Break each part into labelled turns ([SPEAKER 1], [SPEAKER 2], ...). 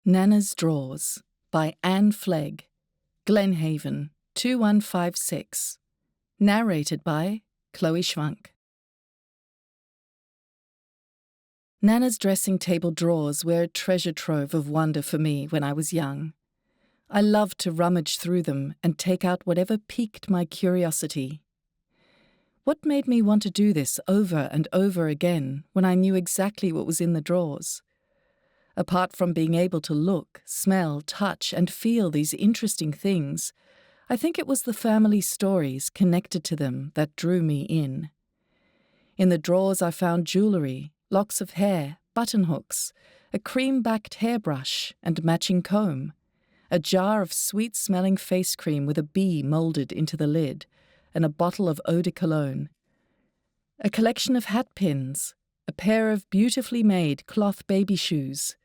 [SPEAKER 1] Nana's Drawers by Anne Flegg, Glenhaven, 2156. Narrated by Chloe Schwank. Nana's dressing table drawers were a treasure trove of wonder for me when I was young. I loved to rummage through them and take out whatever piqued my curiosity. What made me want to do this over and over again when I knew exactly what was in the drawers? Apart from being able to look, smell, touch, and feel these interesting things, I think it was the family stories connected to them that drew me in. In the drawers I found jewellery, locks of hair, button-hooks, a cream-backed hairbrush and matching comb, a jar of sweet-smelling face cream with a bee moulded into the lid, and a bottle of eau de cologne, a collection of hat pins, a pair of beautifully made cloth baby shoes,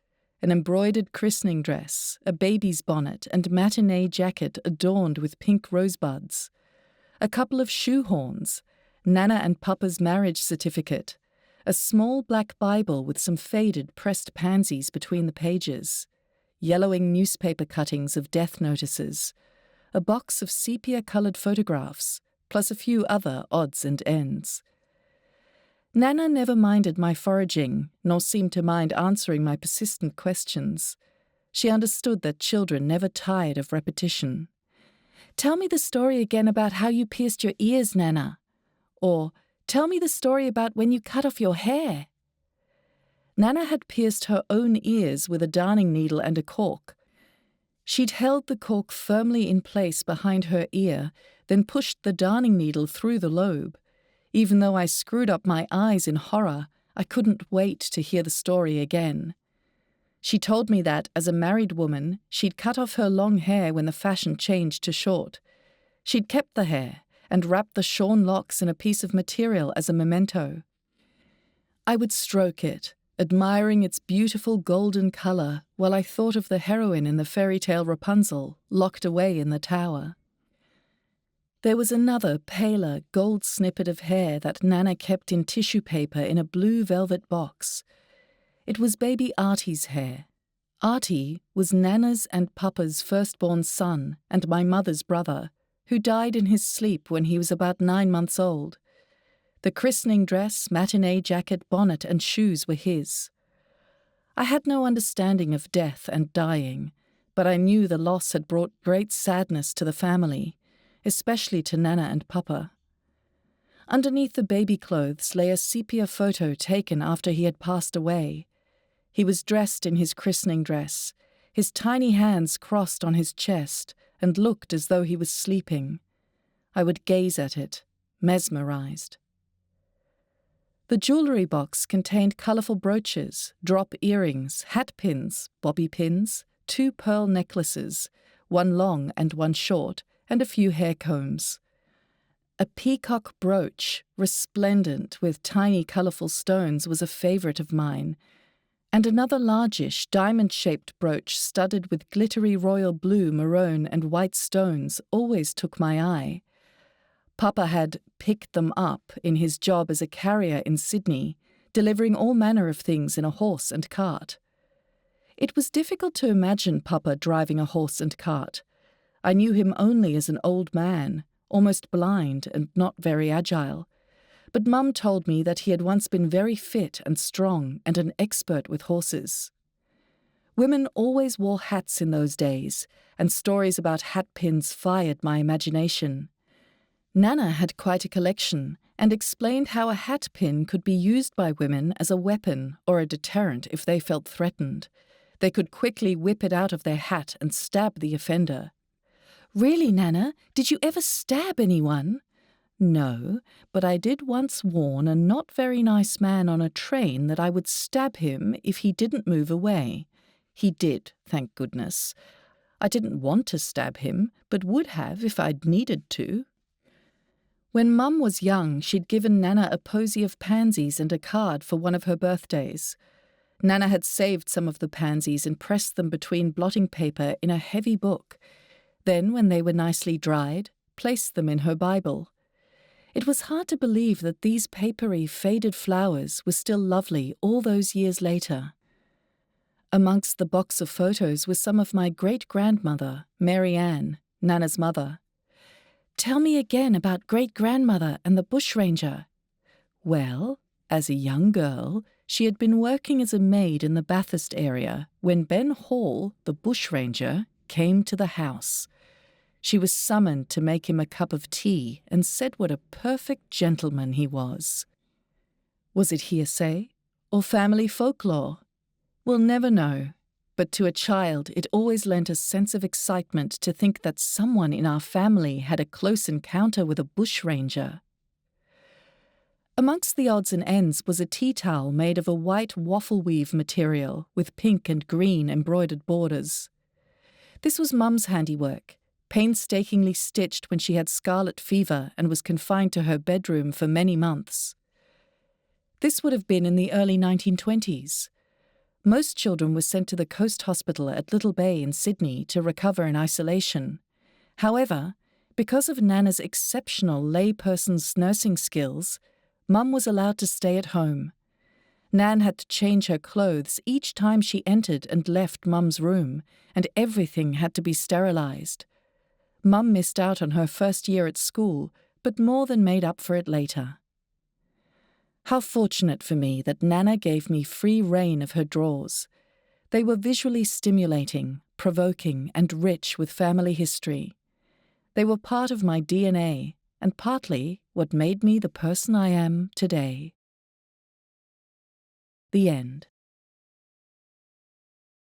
[SPEAKER 1] an embroidered christening dress, a baby's bonnet and matinee jacket adorned with pink rosebuds, a couple of shoe horns, Nana and Papa's marriage certificate, a small black Bible with some faded pressed pansies between the pages, yellowing newspaper cuttings of death notices, a box of sepia-coloured photographs, plus a few other odds and ends. Nana never minded my foraging, nor seemed to mind answering my persistent questions. She understood that children never tired of repetition. "Tell me the story again about how you pierced your ears, Nana." Or, "Tell me the story about when you cut off your hair." Nana had pierced her own ears with a darning needle and a cork. She'd held the cork firmly in place behind her ear, then pushed the darning needle through the lobe. Even though I screwed up my eyes in horror, I couldn't wait to hear the story again. She told me that, as a married woman, she'd cut off her long hair when the fashion changed to short. She'd kept the hair and wrapped the shorn locks in a piece of material as a memento. I would stroke it, admiring its beautiful golden colour, while I thought of the heroine in the fairy tale Rapunzel, locked away in the tower. There was another, paler, gold snippet of hair that Nana kept in tissue paper in a blue velvet box. It was baby Artie's hair. Artie was Nana's and Papa's firstborn son and my mother's brother, who died in his sleep when he was about 9 months old. The christening dress, matinee jacket, bonnet and shoes were his. I had no understanding of death and dying, but I knew the loss had brought great sadness to the family, especially to Nana and Papa. Underneath the baby clothes lay a sepia photo taken after he had passed away. He was dressed in his christening dress, his tiny hands crossed on his chest, and looked as though he was sleeping. I would gaze at it, mesmerized. The jewellery box contained colourful brooches, drop earrings, hat pins, bobby pins, 2 pearl necklaces, one long and one short, and a few hair combs. A peacock brooch, resplendent with tiny colourful stones, was a favourite of mine, and another largish, diamond-shaped brooch studded with glittery royal blue, maroon and white stones always took my eye. Papa had picked them up in his job as a carrier in Sydney, delivering all manner of things in a horse and cart. It was difficult to imagine Papa driving a horse and cart. I knew him only as an old man, almost blind and not very agile. But Mum told me that he had once been very fit and strong and an expert with horses. Women always wore hats in those days, and stories about hat pins fired my imagination. Nana had quite a collection and explained how a hat pin could be used by women as a weapon or a deterrent if they felt threatened. They could quickly whip it out of their hat and stab the offender. "Really, Nana? Did you ever stab anyone?" "No, but I did once warn a not very nice man on a train that I would stab him if he didn't move away. He did, thank goodness. I didn't want to stab him, but would have if I'd needed to." When Mum was young, she'd given Nana a posy of pansies and a card for one of her birthdays. Nana had saved some of the pansies and pressed them between blotting paper in a heavy book. Then, when they were nicely dried, placed them in her Bible. It was hard to believe that these papery, faded flowers were still lovely all those years later. Amongst the box of photos was some of my great-grandmother, Mary Ann, Nana's mother. "Tell me again about great-grandmother and the bushranger." Well, as a young girl, she had been working as a maid in the Bathurst area when Ben Hall, the bushranger, came to the house. She was summoned to make him a cup of tea and said what a perfect gentleman he was. Was it hearsay or family folklore? We'll never know, but to a child it always lent a sense of excitement to think that someone in our family had a close encounter with a bushranger. Amongst the odds and ends was a tea towel made of a white waffle weave material with pink and green embroidered borders. This was Mum's handiwork, painstakingly stitched when she had scarlet fever and was confined to her bedroom for many months. This would have been in the early 1920s. Most children were sent to the Coast Hospital at Little Bay in Sydney to recover in isolation. However, because of Nana's exceptional layperson's nursing skills, Mum was allowed to stay at home. Nan had to change her clothes each time she entered and left Mum's room, and everything had to be sterilised. Mum missed out on her first year at school, but more than made up for it later. How fortunate for me that Nana gave me free rein of her drawers. They were visually stimulating, provoking, and rich with family history. They were part of my DNA, and partly what made me the person I am today. The end.